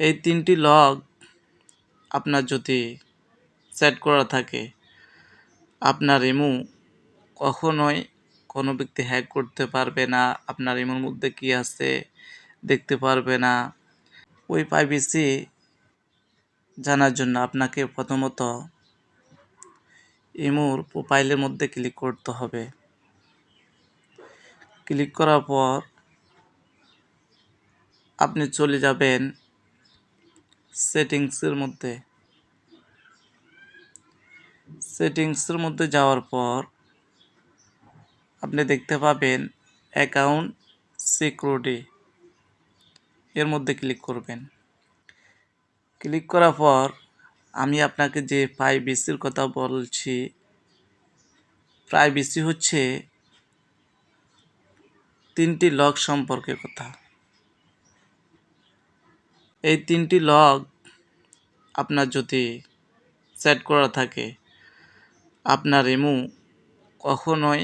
এই ৩টি লক আপনার যদি সেট করা থাকে, আপনার ইমো কখনোই কোনো ব্যক্তি হ্যাক করতে পারবে না। আপনার ইমোর মধ্যে কী আছে দেখতে পারবে না। ওই প্রাইভেসি জানার জন্য আপনাকে প্রথমত ইমোর প্রোফাইলের মধ্যে ক্লিক করতে হবে। ক্লিক করার পর আপনি চলে যাবেন সেটিংসের মধ্যে। সেটিংসের মধ্যে যাওয়ার পর আপনি দেখতে পাবেন অ্যাকাউন্ট সিকিউরিটি, এর মধ্যে ক্লিক করবেন। ক্লিক করার পর আমি আপনাকে যে প্রাইভেসির কথা বলছি, প্রাইভেসি হচ্ছে 3টি লক সম্পর্কে কথা। এই 3টি লক আপনার যদি সেট করা থাকে, আপনার ইমো কখনোই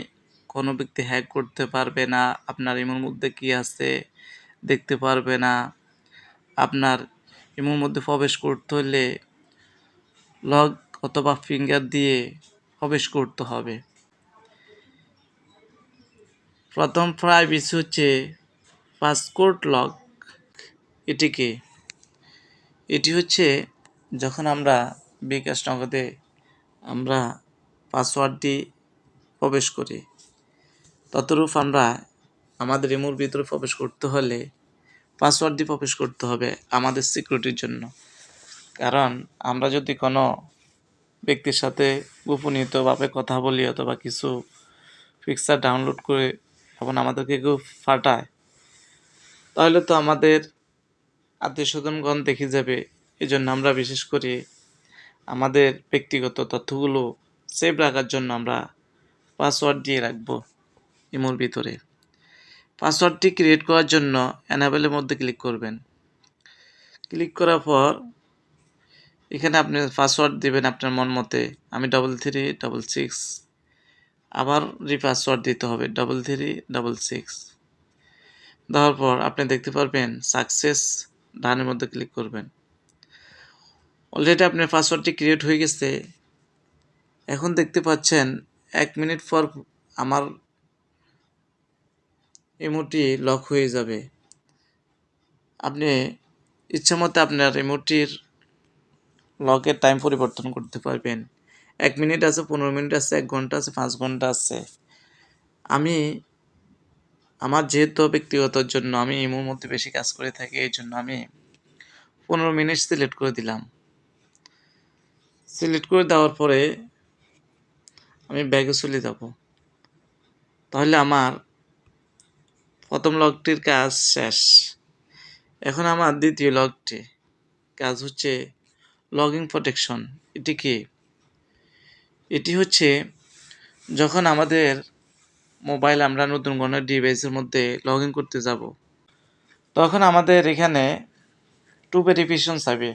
কোনো ব্যক্তি হ্যাক করতে পারবে না। আপনার ইমোর মধ্যে কী আছে দেখতে পারবে না। আপনার ইমোর মধ্যে প্রবেশ করতে হলে লক অথবা ফিঙ্গার দিয়ে প্রবেশ করতে হবে। প্রথম প্রাইভেসি হচ্ছে পাসওয়ার্ড লক। এটি হচ্ছে যখন আমরা বিকাশ নগদে আমরা পাসওয়ার্ড দিয়ে প্রবেশ করি, ততরূপ আমরা আমাদের ইমোর ভিতরে প্রবেশ করতে হলে পাসওয়ার্ড দিয়ে প্রবেশ করতে হবে আমাদের সিকিউরিটির জন্য। কারণ আমরা যদি কোনো ব্যক্তির সাথে গোপনীয়ভাবে কথা বলি অথবা কিছু পিকচার ডাউনলোড করে এখন আমাদেরকে কেউ ফাটায়, তাহলে তো আমাদের আত্মীয়স্বজনগণ দেখে যাবে। এই জন্য আমরা বিশেষ করে আমাদের ব্যক্তিগত তথ্যগুলো সেভ রাখার জন্য আমরা পাসওয়ার্ড দিয়ে রাখবো ইমোর ভিতরে। পাসওয়ার্ডটি ক্রিয়েট করার জন্য এনাবেলের মধ্যে ক্লিক করবেন। ক্লিক করার পর এখানে আপনি পাসওয়ার্ড দিবেন আপনার মন মতে। আমি 3366, আবার রিপাসওয়ার্ড দিতে হবে 3366। দেওয়ার পর আপনি দেখতে পারবেন সাকসেস, ডানের মধ্যে ক্লিক করবেন। অলরেডি আপনার পাসওয়ার্ডটি ক্রিয়েট হয়ে গেছে। এখন দেখতে পাচ্ছেন 1 মিনিট পর আমার ইমোটি লক হয়ে যাবে। আপনি ইচ্ছামতো আপনার ইমোটির লকের টাইম পরিবর্তন করতে পারবেন। 1 মিনিট আছে, 15 মিনিট আছে, 1 ঘন্টা আছে, 5 ঘন্টা আছে। আমি আমার যেহেতু ব্যক্তিগতর জন্য আমি ইমোর মধ্যে বেশি কাজ করে থাকি, এই জন্য আমি 15 মিনিট সিলেক্ট করে দিলাম। সিলেক্ট করে দেওয়ার পরে আমি ব্যাগে চলে যাব। তাহলে আমার প্রথম লকটির কাজ শেষ। এখন আমার দ্বিতীয় লকটি কাজ হচ্ছে লগইন প্রোটেকশন। এটি কি? এটি হচ্ছে যখন আমাদের মোবাইল আমরা নতুন কোনো ডিভাইসের মধ্যে লগ ইন করতে যাব, তখন আমাদের এখানে টু ভেরিফিকেশন চাইবে।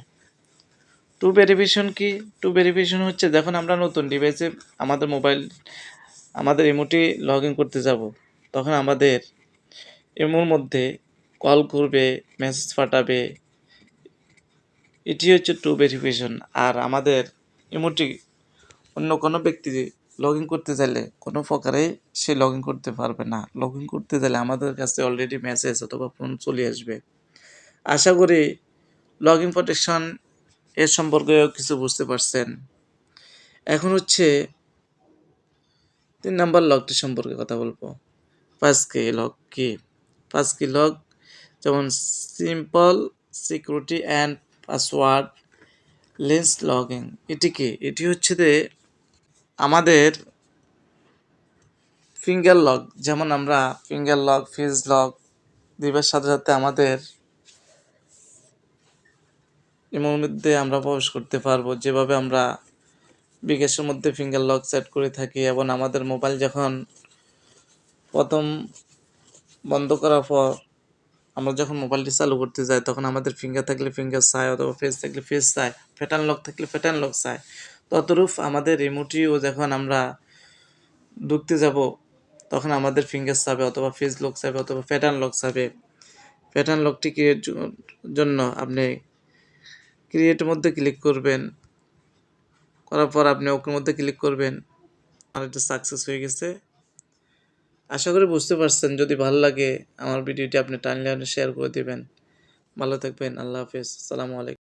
টু ভেরিফিকেশন কি? টু ভেরিফিকেশন হচ্ছে যখন আমরা নতুন ডিভাইসে আমাদের ইমোটি লগ ইন করতে যাব, তখন আমাদের ইমোর মধ্যে কল করবে, মেসেজ পাঠাবে। এটি হচ্ছে টু ভেরিফিকেশন। আর আমাদের ইমোটি অন্য কোনো ব্যক্তি লগ ইন করতে চাইলে কোনো প্রকারে সে লগ ইন করতে পারবে না। লগ ইন করতে চাইলে আমাদের কাছে অলরেডি মেসেজ অথবা ফোন চলে আসবে। আশা করি লগ ইন প্রোটেকশন এর সম্পর্কেও কিছু বুঝতে পারছেন। এখন হচ্ছে 3 নম্বর লকটি সম্পর্কে কথা বলবো। পাসকি লক কি? পাসকি লক যেমন simple security and password less login. এটি কি? এটি হচ্ছে যে আমাদের ফিঙ্গার লক, যেমন আমরা ফিঙ্গার লক, ফেস লক দিবার সাথে সাথে আমাদের ইমোর মধ্যে আমরা প্রবেশ করতে পারবো। যেভাবে আমরা বিকাশের মধ্যে ফিঙ্গার লক সেট করে থাকি এবং আমাদের মোবাইল যখন প্রথম বন্ধ করার পর আমরা যখন মোবাইলটি চালু করতে যাই, তখন আমাদের ফিঙ্গার থাকলে ফিঙ্গার চায় অথবা ফেস থাকলে ফেস চায়, প্যাটার্ন লক থাকলে প্যাটার্ন লক চায়। ততরূপ আমাদের ইমোটিও যখন আমরা ঢুকতে যাব, তখন আমাদের ফিঙ্গার চাবে অথবা ফেস লক চাবে অথবা প্যাটার্ন লক চাবে। প্যাটার্ন লকটি জন্য আপনি ক্রিয়েটের মধ্যে ক্লিক করবেন, করার পর আপনি ওকের মধ্যে ক্লিক করবেন। আর এটা সাকসেস হয়ে গেছে। আশা করি বুঝতে পারছেন। যদি ভালো লাগে আমার ভিডিওটি আপনি টাইমলাইনে শেয়ার করে দিবেন। ভালো থাকবেন। আল্লাহ হাফেজ। আসসালামু আলাইকুম।